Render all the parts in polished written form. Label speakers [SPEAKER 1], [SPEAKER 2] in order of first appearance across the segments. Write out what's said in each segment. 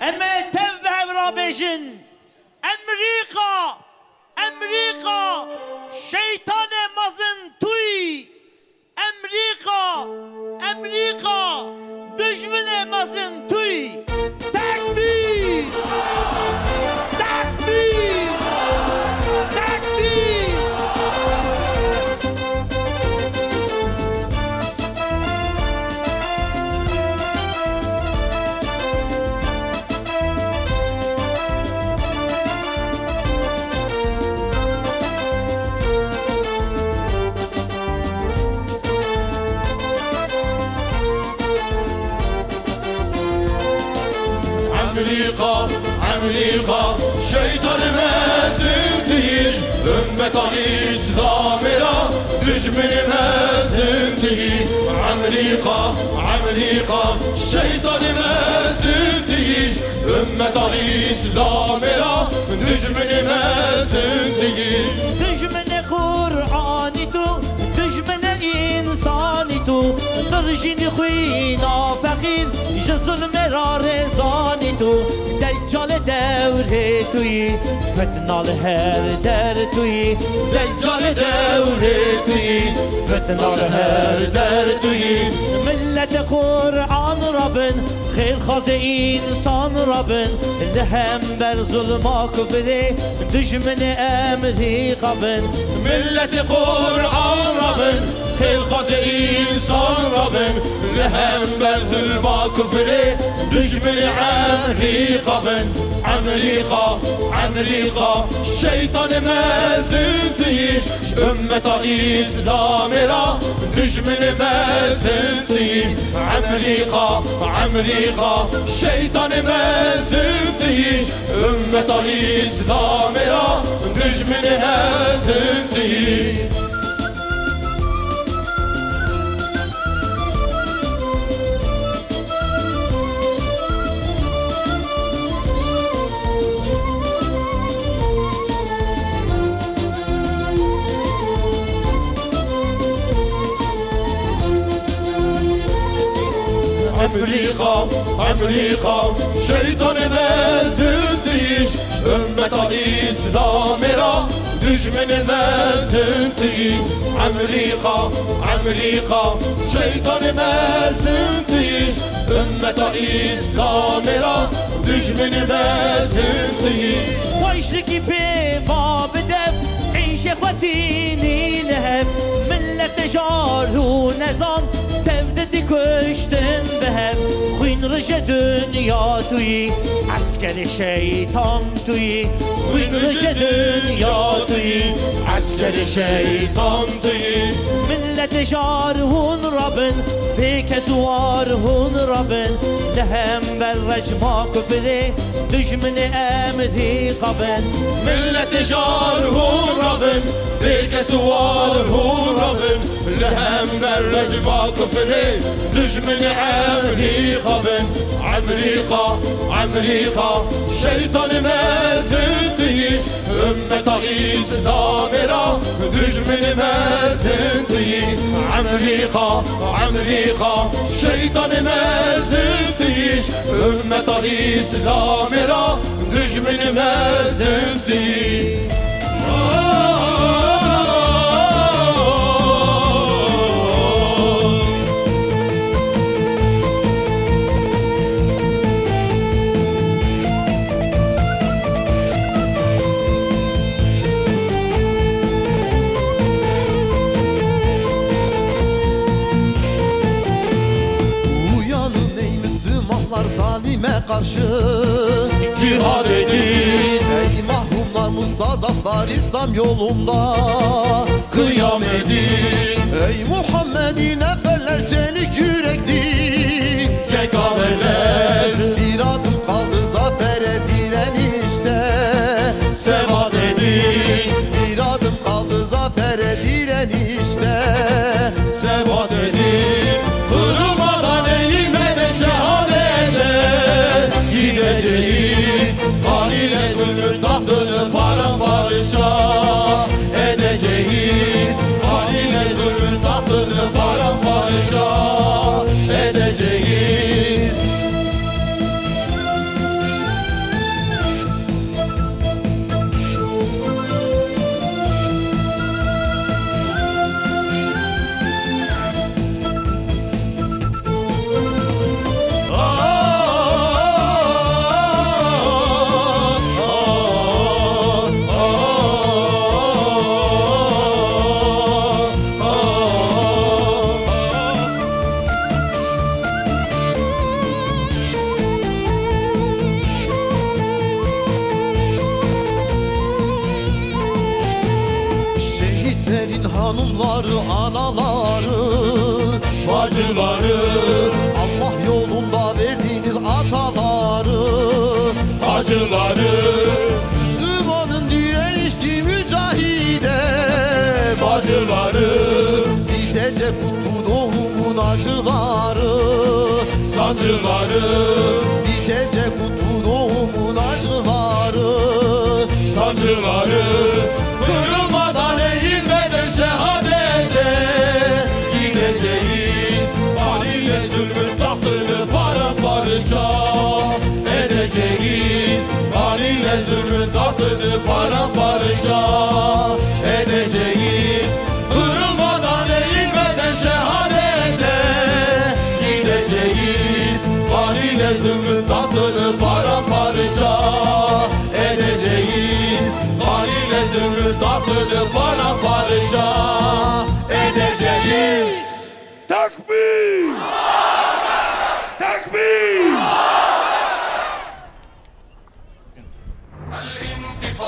[SPEAKER 1] اما تف هورا بجن امریکا شیطان مزن توی امریکا دشمن مزن توی تکبیر
[SPEAKER 2] امریکا şeytan mezindir ümmet İslam'a düşmeni mezindir Amerika şeytan mezindir ümmet İslam'a düşmeni mezindir
[SPEAKER 1] düşmeni Kur'an'ı tu düşmeni insan'ı tu درجini خوینا فقیر جظلم را رزانی تو دجال دوره توی فتنال هر در توی
[SPEAKER 2] دجال دوره توی
[SPEAKER 1] فتنال هر در توی ملت قرآن ربن خیر خواز انسان ربن لهم بر ظلم کفر دشمن امریکا بن
[SPEAKER 2] ملت قرآن ربن خیر خواز انسان ربن لهم بر ظلم کفر دشمن امریکا بن Amerika şeytan mezindir ümmet İslam'a düşmeni mezindir Amerika şeytan mezindir ümmet İslam'a düşmeni mezindir Amerika şeytan mezindir ümmet İslam'a düşmeni mezindir Amerika şeytan mezindir ümmet İslam'a düşmeni mezindir
[SPEAKER 1] ويشتكي في باب دف عيش اخوتيني لهم ملة جار ونظام تفدد كشتن بهم خوين رجا دنيا توي عسكر شيطان توي خوين رجا دنيا توي عسكر شيطان توي ملة جار هون ربن بك زوار هون ربن لهم بالرجما كفري دشمن امريكا بن
[SPEAKER 2] ملت جار هون ربن بك زوار هون ربن لهم بالرجما كفري دشمن امريكا بن Amerika şeytan mezindir ümmet İslam'a düşmeni mezindir Amerika şeytan mezindir ümmet İslam'a düşmeni mezindir
[SPEAKER 3] karşı
[SPEAKER 2] cihad edin
[SPEAKER 3] ey mahkumlar mustazaflar İslam yolunda
[SPEAKER 2] kıyam edin
[SPEAKER 3] ey Muhammed'in eferler çelik yürekli
[SPEAKER 2] cengaverler
[SPEAKER 3] bir adım kaldı zafere direnişte
[SPEAKER 2] sebat edin
[SPEAKER 3] bir adım kaldı zafere direnişte
[SPEAKER 2] sebat edin kırılmadan eğilmeden şehadete gideceğiz haliyle zulmün tahtını paramparça edeceğiz haliyle zulmün tahtını paramparça edeceğiz
[SPEAKER 3] Gençlerin hanımları, anaları,
[SPEAKER 2] bacıları,
[SPEAKER 3] Allah yolunda verdiğiniz ataları,
[SPEAKER 2] hacıları,
[SPEAKER 3] Müslümanın direnişçi mücahide,
[SPEAKER 2] bacıları,
[SPEAKER 3] gidecek kutlu doğumun acıları,
[SPEAKER 2] sancıları,
[SPEAKER 3] gidecek kutlu doğumun acıları,
[SPEAKER 2] sancıları, kırılmadan eğilmeden şehadete gideceğiz. Valiyle zulmün tahtını paramparça edeceğiz. Valiyle zulmün tahtını paramparça edeceğiz. Kırılmadan eğilmeden şehadete gideceğiz. Valiyle zulmün tahtını paramparça edeceğiz. Valiyle zulmün tahtını paramparça edeceğiz.
[SPEAKER 4] Takbir! Takbir!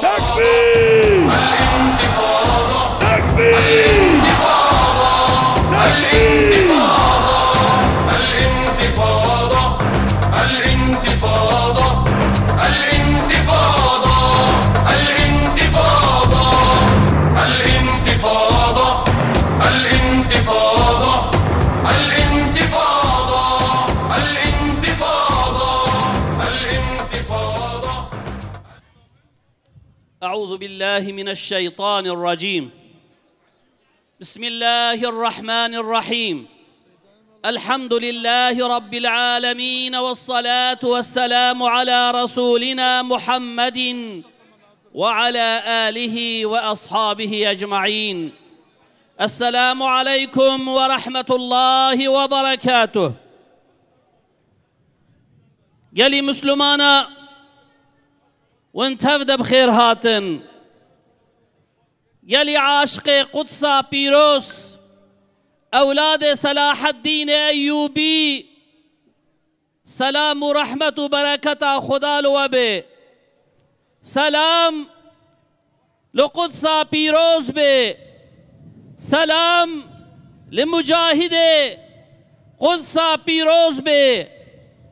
[SPEAKER 4] Takbir! Takbir! Takbir!
[SPEAKER 1] أعوذ بالله من الشيطان الرجيم. بسم الله الرحمن الرحيم. الحمد لله رب العالمين، والصلاة والسلام على رسولنا محمد وعلى آله وأصحابه أجمعين. السلام عليكم ورحمة الله وبركاته. قالي مسلمانا وانت هفده بخير هاتن. قالي عاشق قدسا بيروس، أولاد صلاح الدين أيوبي، سلام ورحمة وبركة خدا لوبه. سلام لقدسا بيروس به، سلام لمجاهد قدسا بيروس به،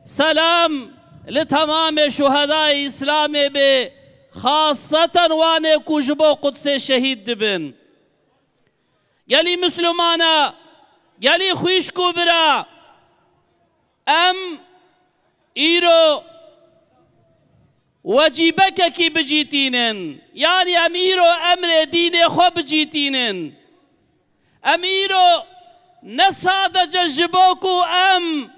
[SPEAKER 1] سلام لتمام شهداء اسلام به، خاصة وانه كجبو قدس شهيد دبن. قالي مسلمانا، قالي خويشكو برا ام ايرو وجيبك كي بجيتينن، يعني اميرو امر دين خو بجيتينن، اميرو نساد ججبوكو ام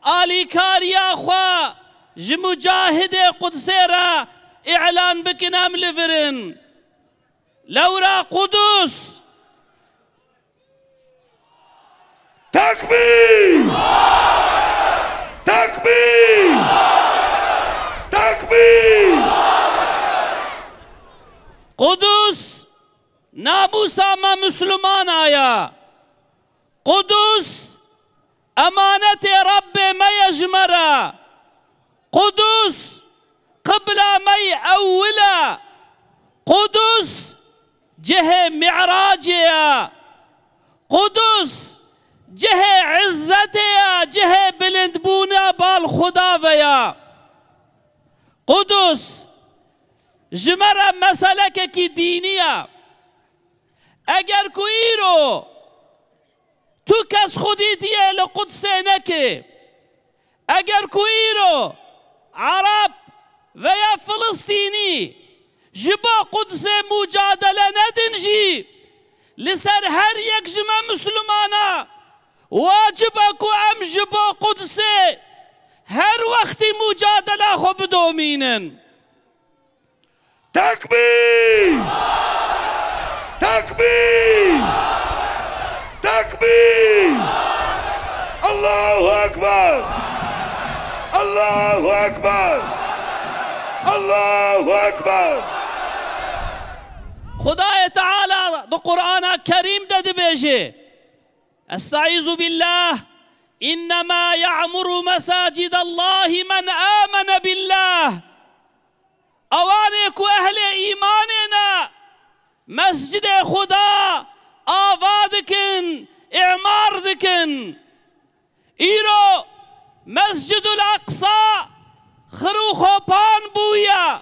[SPEAKER 1] آلی کاریا خوا جمجاهد قدسي را اعلان بکنم لفرن لورا قدس.
[SPEAKER 4] تكبير! تكبير! تكبير!
[SPEAKER 1] قدس ناموسا ما مسلمان آیا، قدس امانت رب ما يجمرا، قدس قبل ما اولا، قدس جه معراجيا، قدس جه عزتيا، جه بلندبونا بالخدا ويا. قدس جمرا مسلك کی دینیا، اگر کوئی رو تو کس خودی دیه لقدس نکه، اگر کوئی رو عرب و یا فلسطینی جبا قدس مجادله ندنجی، لسر هر یک جمع مسلمانا واجب اکو ام جبا قدس هر وقتی مجادله خو بدومینن.
[SPEAKER 4] تكبير! تكبير! تكبير! الله أكبر! الله أكبر! الله أكبر!
[SPEAKER 1] خدای تعالی دو قرآن کریم داد بیجه استعیذ بالله انما يعمر مساجد الله من آمن بالله. اوانه کو اهل ایماننا مسجد خدا آوا دکن اعمار دکن ایرو مسجد الاقصا خرو خوپان بویا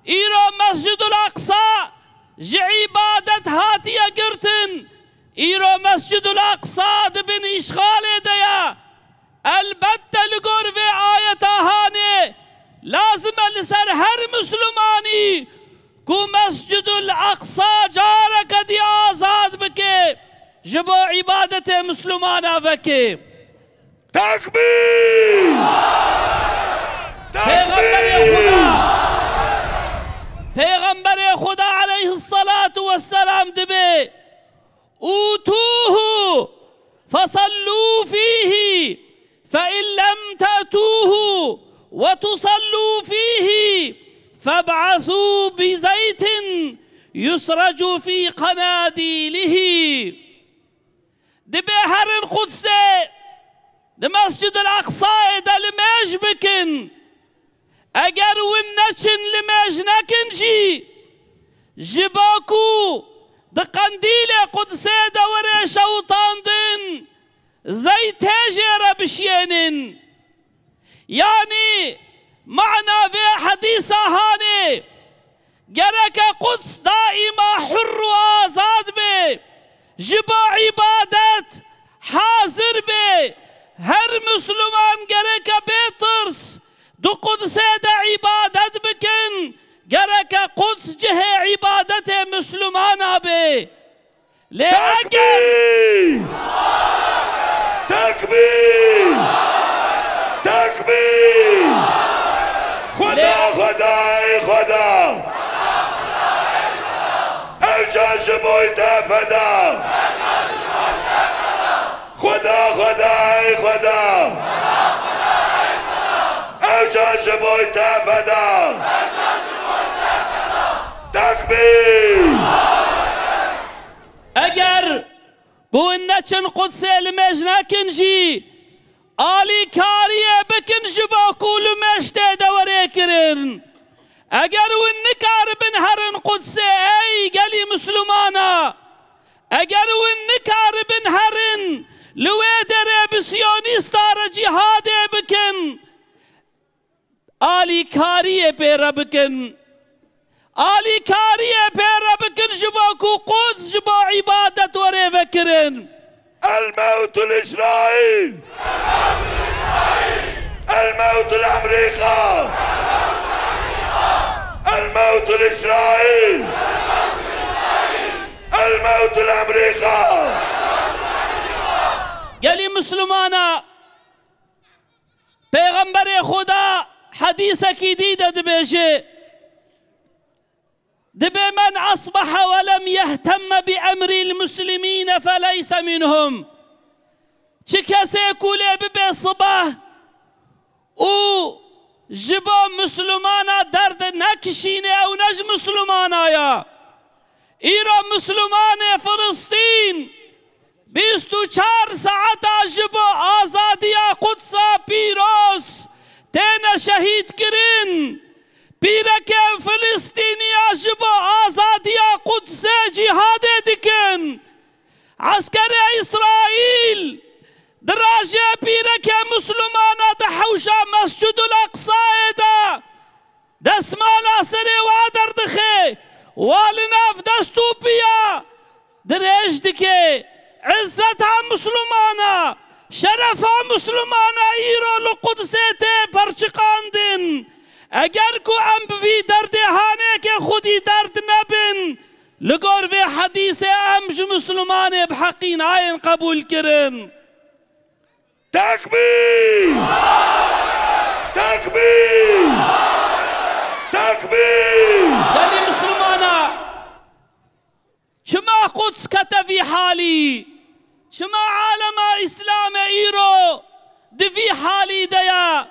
[SPEAKER 1] ایرو مسجد الاقصا جی عبادت هاتیا گرتن ایرو مسجد الاقصا دبن اشغال دیا البته لگور و آیت هانه لازم لسر هر مسلمانی کو مسجد الاقصا جارک دی آزاد بکے جبو عبادت مسلمانا وکے
[SPEAKER 4] تکبیر
[SPEAKER 1] پیغمبر خدا علیہ الصلاة والسلام دبے اوتوه فصلوا فيه فإن لم تأتوه وتصلوا فيه فابعثوا بزيت يسرج في قناديله دبي هر القدس لمسجد الأقصى دلماج بكن اگر ونچن لماج نكنجي جباكو دقنديل قدس دور شوطان دن زيت هجر بشينن يعني معنى في حديث هاني جرك قدس دائما حر وآزاد بي جبا عبادت حاضر بي هر مسلمان جرك بيترس دو قدس دا عبادت بكن جرك قدس جه عبادت مسلمان بي
[SPEAKER 4] تكبير تكبير تكبير خدا خدای خدا اوجاج بویت فدا خدا خدای خدا اوجاج بویت فدا تکبیر
[SPEAKER 1] اگر گوینچن قدس المج نکنجی آلی کاریه بکن جبا کول مشته دوره کرن اگر ون نکار بن هرن قدس ای گلی مسلمانا اگر ون نکار بن هرن لوی دره بسیونیستار جهاد بکن آلی کاریه پیره بکن آلی کاریه پیره بکن جبا کو قدس جبا عبادت وره فکرن
[SPEAKER 4] الموت الإسرائيل الموت الأمريكا الموت الإسرائيل الموت الأمريكا
[SPEAKER 1] گلی مسلمانا پیغمبر خدا حدیث کی دیده دبیشه دبي من أصبح ولم يهتم بأمر المسلمين فليس منهم چكسي كولي ببي صباح او جبا مسلمانا درد نكشيني او نج مسلمانا يا ايرا مسلمان فلسطين 24 ساعتا جبا آزاديا قدسا بيروس تينا شهيد كرين پیرک فلسطینی جبا آزادیا قدس جهاد دکن عسكر اسرائیل دراجه پیرک مسلمانا ده حوشا مسجد الاقصا دا دسمالا سری وادر دخه والناف دستو بیا دراج دکه عزتها مسلمانا شرفها مسلمانا ایرو لقدسیته پرچقاندن اگر کو ام بوی درد هانه که خودی درد نبن لگور و حدیث امج مسلمان بحقین آین قبول کرن
[SPEAKER 4] تکبیر تکبیر تکبیر
[SPEAKER 1] گلی مسلمانا شما قدس کتفی حالی شما عالم اسلام ایرو دوی حالی دیا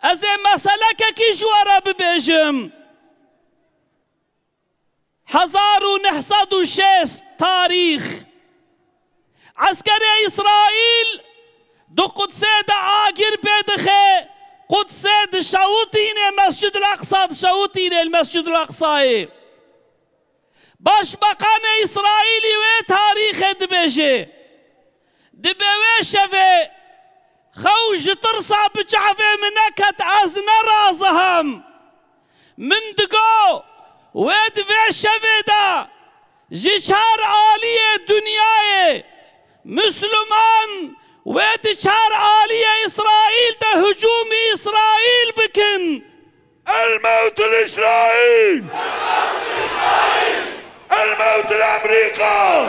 [SPEAKER 1] از مسئله که جوارا ببیجم 1906 تاریخ عسكر اسرائیل دو قدس دا آگیر بدخه قدس دا شوطین مسجد الاقصى دا شوطین المسجد الاقصى باشبقان إسرائيلي وي تاريخ دبيجي دبوي شفي خوج ترصى بجعفي منكت أزنا رازهم من دقو ويد في شفي دا جشار عالية دنياي مسلمان ويد شار عالية إسرائيل دا هجوم إسرائيل بكن
[SPEAKER 4] الموت لإسرائيل الموت لأمريكا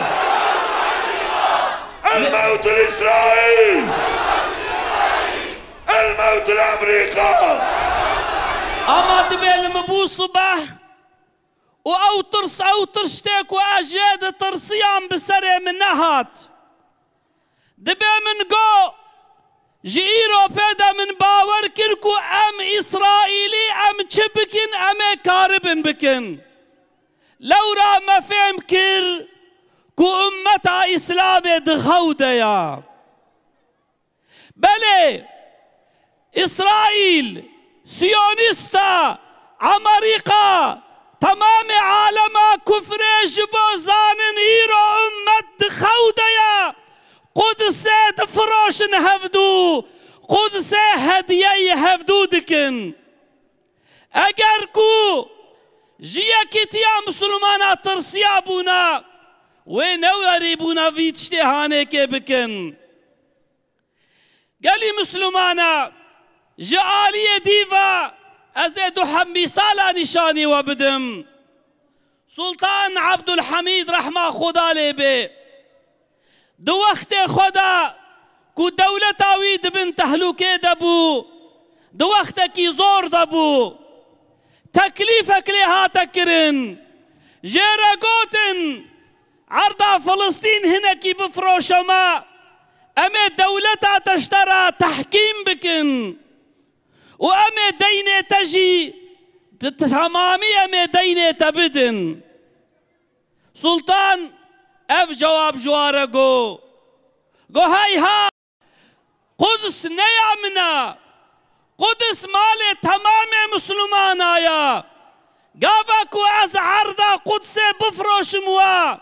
[SPEAKER 4] الموت لإسرائيل الموت لأمريكا
[SPEAKER 1] أما دبيل مبوس به وأو ترس أو ترشتك وأجاد ترسيان بسري من نهات دبي من قو جيرو بيدا من باور كركو أم إسرائيلي أم تشبكن أم كاربن بكن لو را ما فهم كر كو أمتا إسلام دخودة يا بلي إسرائيل سيونيستا أمريكا تمام عالم كفر جبو زانن إيرو أمت دخودة يا قدس دفروشن هفدو قدس هدية هفدو دكن اگر كو جيا كتيا مسلمانا ترسيا بونا ونوري بونا في تشتهاني كي بكن قالي مسلمانا جعالي ديفا ازيدو حمي سالا نشاني وبدم سلطان عبد الحميد رحمه خدا لبي دو وقت خدا کو دولت آوید بن تهلوکه دبو دو وقت کی زور دبو تکلیف اکلی ها تکرن جیره گوتن عرضا فلسطین هنکی بفروشما امی دولتا تشترى تحکیم بکن و امی دین تجی تمامی امی دین تبدن سلطان اف جواب جواره گو هاي ها قدس نيامنا قدس مال تمام مسلمان آيا قافاكو از عرضا قدس بفروش موا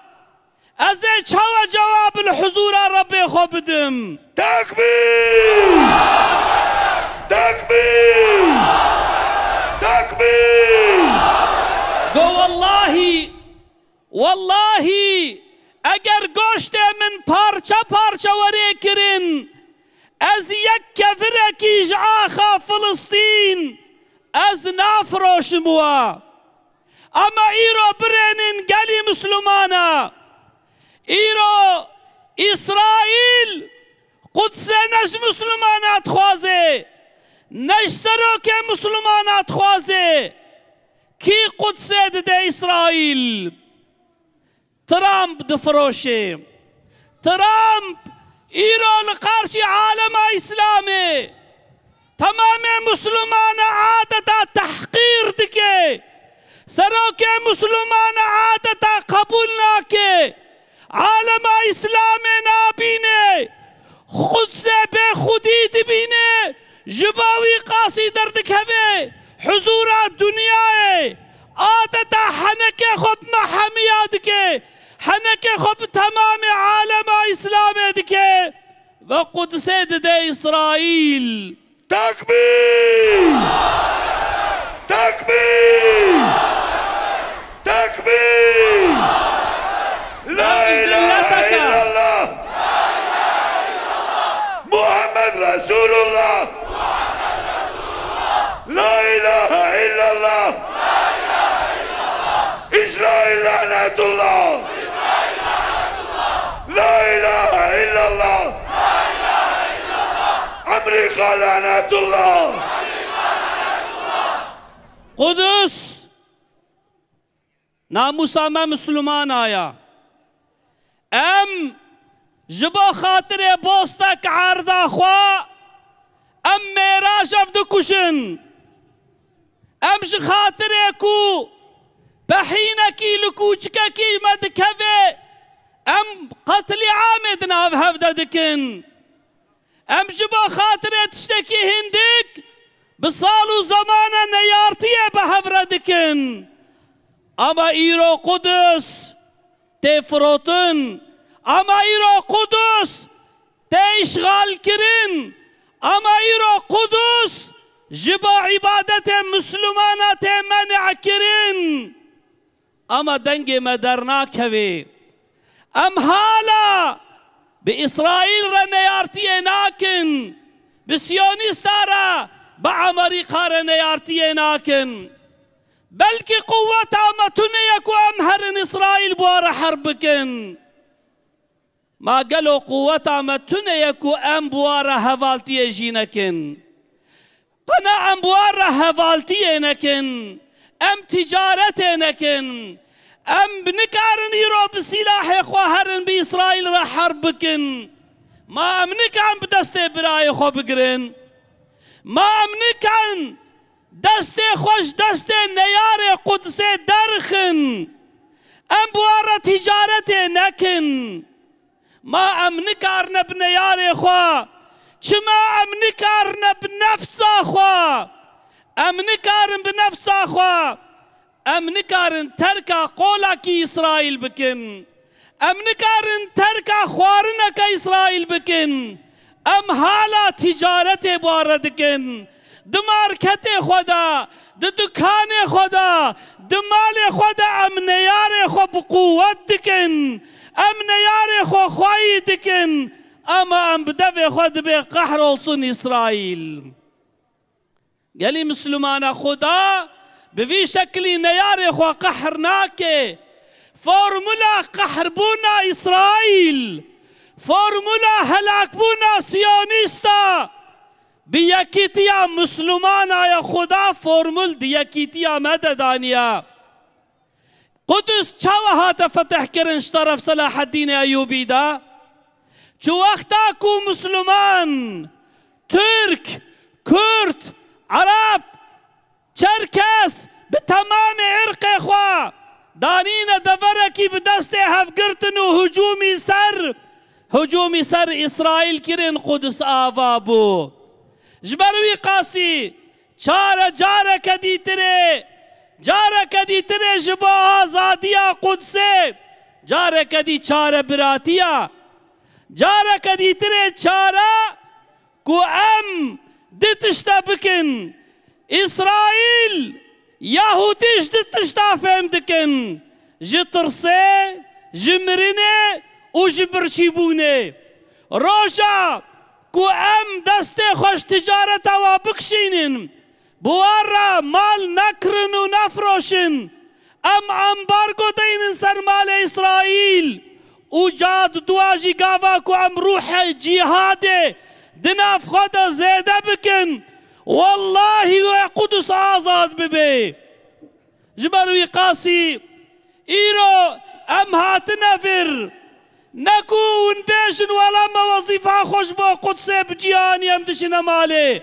[SPEAKER 1] از چاوا جواب الحضور ربي خو بدم
[SPEAKER 4] تكبير تكبير تكبير
[SPEAKER 1] قو والله اگر گوشت من پارچه پارچه وری کرن از یک کفرکی جعاخا فلسطین از نافروشم وا اما ایرو برنن گلی مسلمانا ایرو اسرائیل قدس نش مسلمانات خوازه نش سروک مسلمانات خوازه کی قدس ده اسرائیل ترامب دفروشي ترامب ايرو لقارشي عالم اسلامي تمام مسلمان عادة تحقير دكي سروك مسلمان عادة قبولنا كي عالم اسلامي نابيني خود سے بے خودی دبینے جباوی قاسی دردک ہوئے حضورا دنیا ہے عادتا حنک خب محمیاد کے حنك خب تمام عالم اسلام دكي وقدس دي اسرائيل
[SPEAKER 4] تكبير تكبير تكبير لا اله الا الله محمد رسول الله لا اله الا الله اسرائيل لعنة الله لا إله إلا الله أمريكا لعنة الله
[SPEAKER 1] قدس ناموسا ما مسلمان آيا ام جبو خاطر بوستك عرضا خوا ام ميراج افدكوشن ام خاطر كو بحينكي لكوچككي مدكفي ام قتل عامد ناف هفدا دكن ام جبا خاطر تشتكي هندك بصالو زمانا نيارتيه بهفرا دكن اما ايرو قدس تفروتن، اما ايرو قدس تشغال كرن، اما ايرو قدس جبا عبادت مسلمانات منع كرن، اما دنگ مدرناك هوي ام حالا بإسرائيل رنيارتي ناكن، بسيونيستارا بأمريكا رنيارتي ناكن، بلكي قوة امتنيك وامهرن إسرائيل بوار حربكن، ما قالوا قوة امتنيك وام بوار هفالتي جينكن، قنا ام بوار هفالتي نكن، ام تجارتي نكن، ام بنكارن يرو بسلاح خواهرن بإسرائيل را حربكن، ما ام نكان بدست براي خو بگرن، ما ام نكان دست خوش دست نيار قدس درخن، ام بوارا تجارت نكن، ما ام نكارن بنيار خوا، چما ام نكارن بنفس خوا، ام نكارن بنفس خوا، ام نكارن تركا قولا كي إسرائيل بكن، ام نكارن تركا خوارنا كا إسرائيل بكن، ام حالا تجارت باردكن، دماركت خدا دكان خدا دمال خدا ام نيار خو بقوت دكن، ام نيار خو خواهي دكن، اما ام بدف خود بقهر olsun إسرائيل. قالي مسلمان خدا بفي شكلي نيار خو قهرناك، فورمولا قهر بونا إسرائيل، فورمولا هلاك بونا سيونيستا، بيكيتيا مسلمانا يا خدا فورمول ديكيتيا مددانيا. قدس چاوها تفتح كرنش طرف صلاح الدين أيوبي دا، چو وقتاكو مسلمان ترك كرد عرب چركس بتمام عرق خوا دانين دفركي بدست هفقرتن هجومي سر إسرائيل كرن قدس آوابو جبروي قاسي چار جارة كدي تري جبا آزادية قدسي جارة كدي چار براتية جارة كدي تري چارة كو ام دتشتا بكن إسرائيل يهوديش دتشتا فهم دكن جترسي جمرني وجبرشيبوني روشا كو ام دست خوش تجارت و بکشینن بوارا مال نکرن و نفروشن ام امبارگو دینن سر مال اسرائیل و جاد دواجی گاوا كو ام روح جهاد دناف خدا زیده بکن والله و قدس آزاد ببي جبروي قاسي ايرو ام هات نفر نكون بيشن ولا ما وظيفة خوش با قدسي بجياني ام دشنا مالي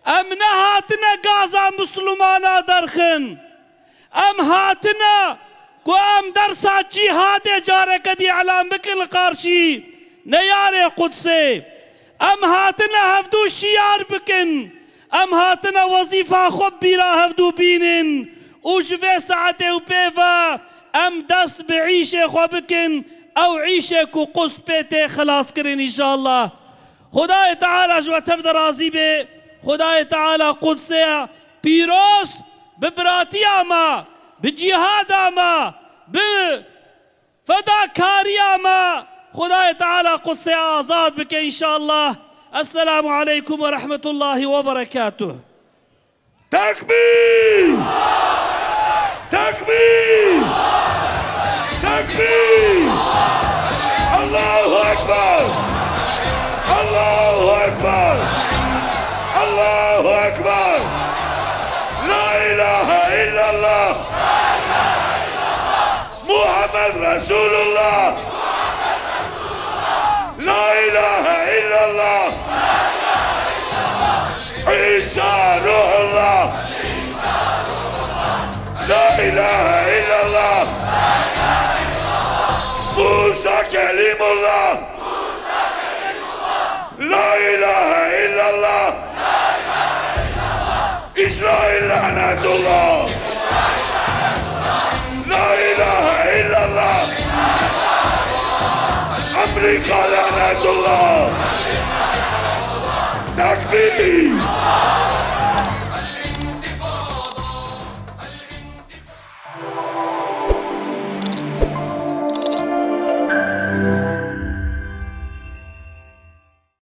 [SPEAKER 1] ام نهاتنا غازا مسلمانا درخن ام هاتنا كو ام درسا جهاد جارة كدي علام بكل قارشي نياري قدسي ام هاتنا هفدو شيار بكن ام هاتنا وظيفة خب بيرا هفدو بينن وجفي ساعته وبيفا ام دست بعيشة خبكن او عيشة كو قص بيتي خلاص كرين ان شاء الله خداي تعالى جو تفدر راضي بي خداي تعالى قدسي بيروس ببراتي اما بجهاد اما بفداكاري اما خداي تعالى قدسي آزاد بك ان شاء الله. السلام عليكم ورحمة الله وبركاته.
[SPEAKER 4] تكبير تكبير تكبير الله أكبر الله أكبر الله أكبر لا إله إلا الله محمد رسول الله لا إله إلا الله عيسى روح الله لا إله إلا الله موسى كلم الله لا إله إلا الله إسرائيل لعنة الله أمريكا لعنة الله. تكبير.